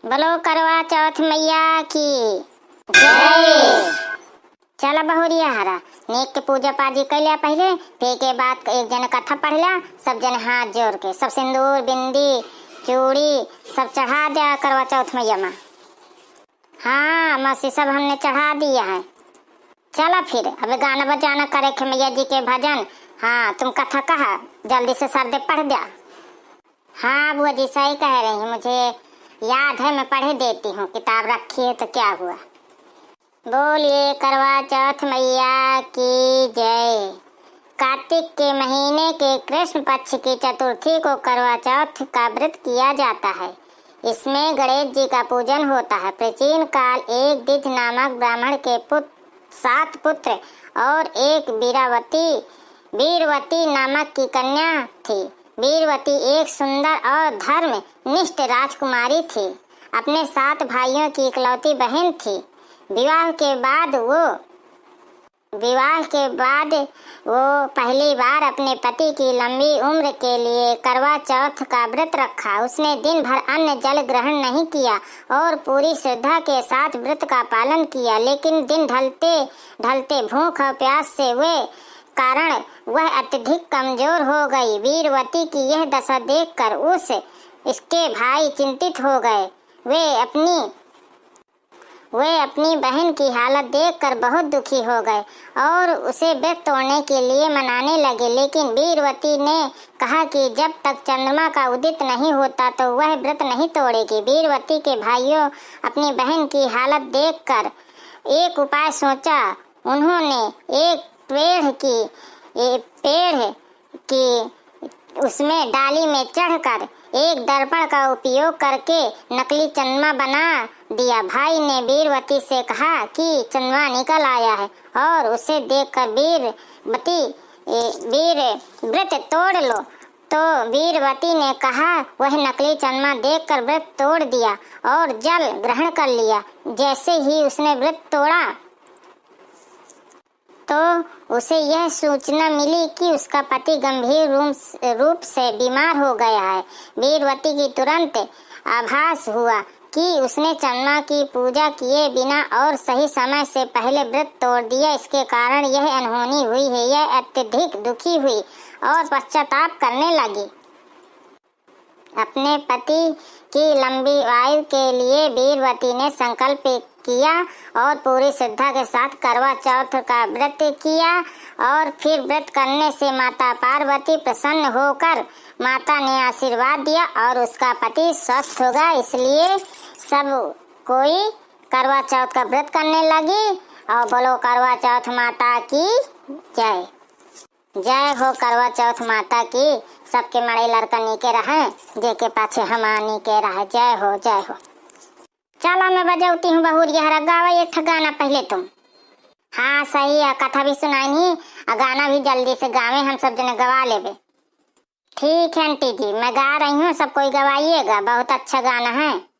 बोलो करवा चौथ मैया की जय। चला बहुरिया हरा नेक के पूजा पाजी कर लिया पहले, फिर के बाद एक जन कथा पढ़ लिया। सब जन हाथ जोड़ के सब सिंदूर बिंदी चूड़ी सब चढ़ा दिया करवा चौथ मैया में। हाँ मौसी सब हमने चढ़ा दिया है। चला फिर अब गाना बजाना करे के मैया जी के भजन। हाँ तुम कथा कहा जल्दी से सर्दे पढ़ दिया। हाँ बुआ जी सही कह रही हैं, मुझे याद है, मैं पढ़े देती हूँ, किताब रखी है तो क्या हुआ। बोलिए करवा चौथ मैया की जय। कार्तिक के महीने के कृष्ण पक्ष की चतुर्थी को करवा चौथ का व्रत किया जाता है। इसमें गणेश जी का पूजन होता है। प्राचीन काल एक द्विज नामक ब्राह्मण के 7 पुत्र और एक वीरवती नामक की कन्या थी। वीरवती एक सुंदर और धर्म निष्ठ राजकुमारी थी। अपने 7 भाइयों की इकलौती बहन थी। विवाह के बाद वो पहली बार अपने पति की लंबी उम्र के लिए करवा चौथ का व्रत रखा। उसने दिन भर अन्न जल ग्रहण नहीं किया और पूरी श्रद्धा के साथ व्रत का पालन किया, लेकिन दिन ढलते भूख और प्यास से कारण वह अत्यधिक कमजोर हो गई। वीरवती की यह दशा देखकर इसके भाई चिंतित हो गए। वे अपनी बहन की हालत देखकर बहुत दुखी हो गए और उसे व्रत तोड़ने के लिए मनाने लगे, लेकिन वीरवती ने कहा कि जब तक चंद्रमा का उदित नहीं होता तो वह व्रत नहीं तोड़ेगी। वीरवती के भाइयों अपनी बहन की हालत देखकर एक उपाय सोचा। उन्होंने एक पेड़ की उसमें डाली में चढ़कर एक दर्पण का उपयोग करके नकली चंद्रमा बना दिया। भाई ने वीरवती से कहा कि चंद्रमा निकल आया है और उसे देखकर व्रत तोड़ लो। तो वीरवती ने कहा वह नकली चंद्रमा देखकर व्रत तोड़ दिया और जल ग्रहण कर लिया। जैसे ही उसने व्रत तोड़ा तो उसे यह सूचना मिली कि उसका पति गंभीर रूप से बीमार हो गया है। वीरवती की तुरंत आभास हुआ कि उसने चंद्रमा की पूजा किए बिना और सही समय से पहले व्रत तोड़ दिया। इसके कारण यह अनहोनी हुई है। यह अत्यधिक दुखी हुई और पश्चाताप करने लगी। अपने पति की लंबी आयु के लिए वीरवती ने संकल्प किया और पूरी श्रद्धा के साथ करवा चौथ का व्रत किया। और फिर व्रत करने से माता पार्वती प्रसन्न होकर माता ने आशीर्वाद दिया और उसका पति स्वस्थ हो गया। इसलिए सब कोई करवा चौथ का व्रत करने लगी। और बोलो करवा चौथ माता की जय। जय हो करवा चौथ माता की। सबके मड़े लड़का नीके रहे, जेके पाछे हमा नीके रहे। जय हो जय हो। चलो मैं बजाती हूँ बहुरिया हरा। गावा एक गाना पहले तुम। हाँ सही है, कथा भी सुनाई नहीं और गाना भी जल्दी से गावे, हम सब जने गवा लेबे। ठीक है आंटी जी, मैं गा रही हूँ, सब कोई गवाइएगा, बहुत अच्छा गाना है।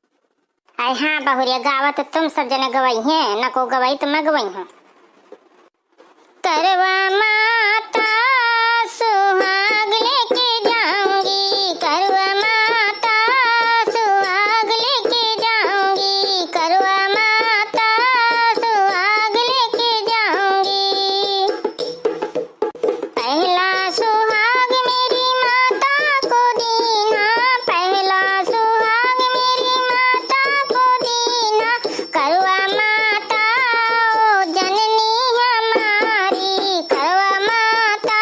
अरे हाँ बहुरिया गावा तो तुम सब जने गवाई है, न को गवाई तो मैं गवाई हूँ। करवा माता सुहाग लेके जाऊंगी, करवा माता सुहाग लेके जाऊंगी, करवा माता सुहाग लेके जाऊंगी। पहला सुहाग मेरी माता को दीना, पहला सुहाग मेरी माता को दीना, करवा माता ओ जननी हमारी, करवा माता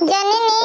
जननी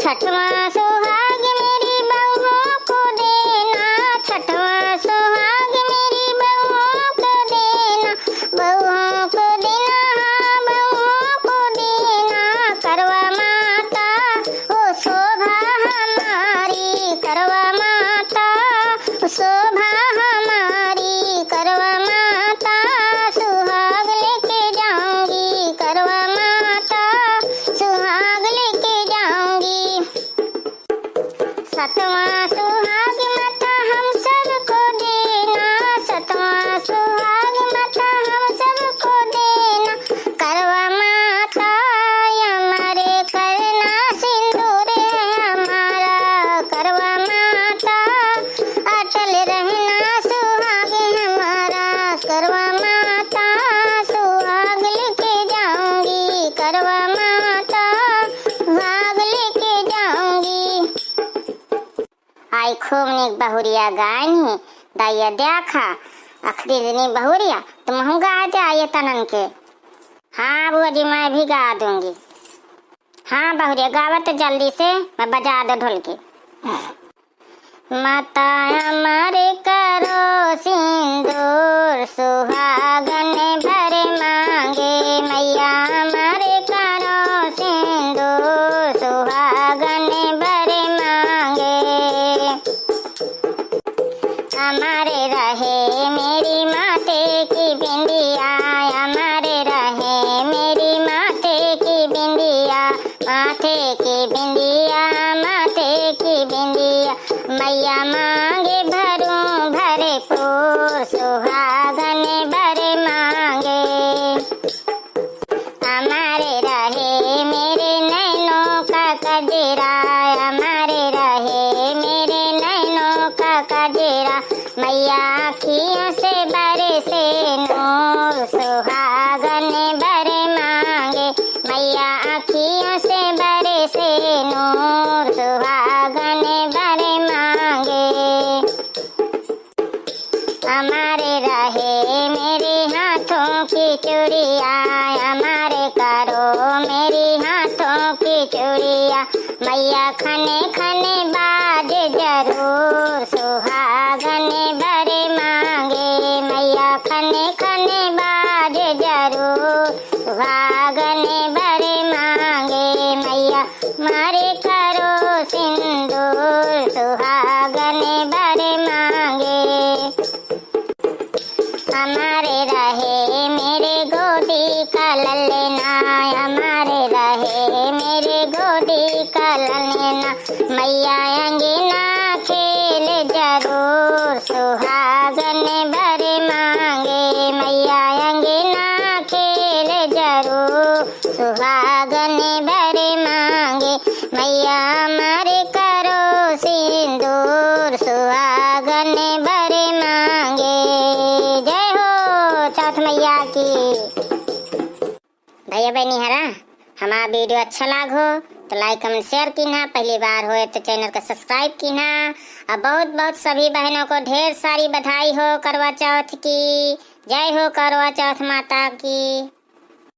छठवां सुहाग मेरी बहुओं को देना, छठवां सुहाग मेरी बहुओं को देना, बहुओं को देना, हाँ बहुओं को देना। करवा माता ओ शोभा हमारी, करवा माता शोभा हमारी, करवा माता सुहाग लेके जाऊंगी, करवा माता सुहाग लेके जाऊंगी। सतवां सुहाग माता हम सबको देना, सतवां सुहाग माता हम सबको देना। करवा माता हमारे करना सिंदूर है हमारा, करवा माता अटल रहना सुहाग हमारा, करवा माता सुहाग लेके जाऊंगी, करवा माता सुहाग लेके जाऊंगी। आई खूब निक बहुरिया गायनी दाइया देखा आखिरी दिन बहुरिया तुम हम गा जाइए तनन के। हाँ बुआ जी मैं भी गा दूंगी। हाँ बहुरिया गावत जल्दी से, मैं बजा दो ढोल के। माता हमारे करो सिंदूर सुहागन भर मांगे, मैया हमारे करो सिंदूर सुहागन भर मांगे। हमारे रहे मेरी माथे की बिंदिया, हमारे रहे मेरी माथे की बिंदिया, माथे की बिंदिया, माथे की बिंदिया। मैया मांगे भरूं भरपूर सुहागन भर मांगे। हमारे रहे मेरे नैनों का कजरा, हमारे रहे मेरे नैनों का कजरा। मैया अखियों से बरसे नूर सुहागन भर मांगे, मैया अखियों से बरसे नूर सुहागन भर मांगे। हमारे रहे मेरे हाथों की चूड़िया, हमारे करो मेरी हाथों की चूड़िया। मैया खने खने बाज जरूर सुहागन भर मांगे, मैया खने खने बाज जरूर सुहागन भर मांगे। मैया मारे करो सिंदूर सुहागन भर मांगे। हमारे रहे मेरे गोदी का ललना, हमारे रहे मेरे गोदी का ललना। मैया अंगना खेल जरूर सुहागन भर मांगे, मैया अंगना खेल जरूर सुहागन भर मांगे। मैया हमारे करो सिंदूर सुहागन भर मांगे। जय हो चौथ मैया की। भैया बहनी हरा हमारा वीडियो अच्छा लागो तो लाइक कमेंट शेयर कीना, पहली बार होए तो चैनल को सब्सक्राइब कीना। और बहुत बहुत सभी बहनों को ढेर सारी बधाई हो करवा चौथ की। जय हो करवा चौथ माता की।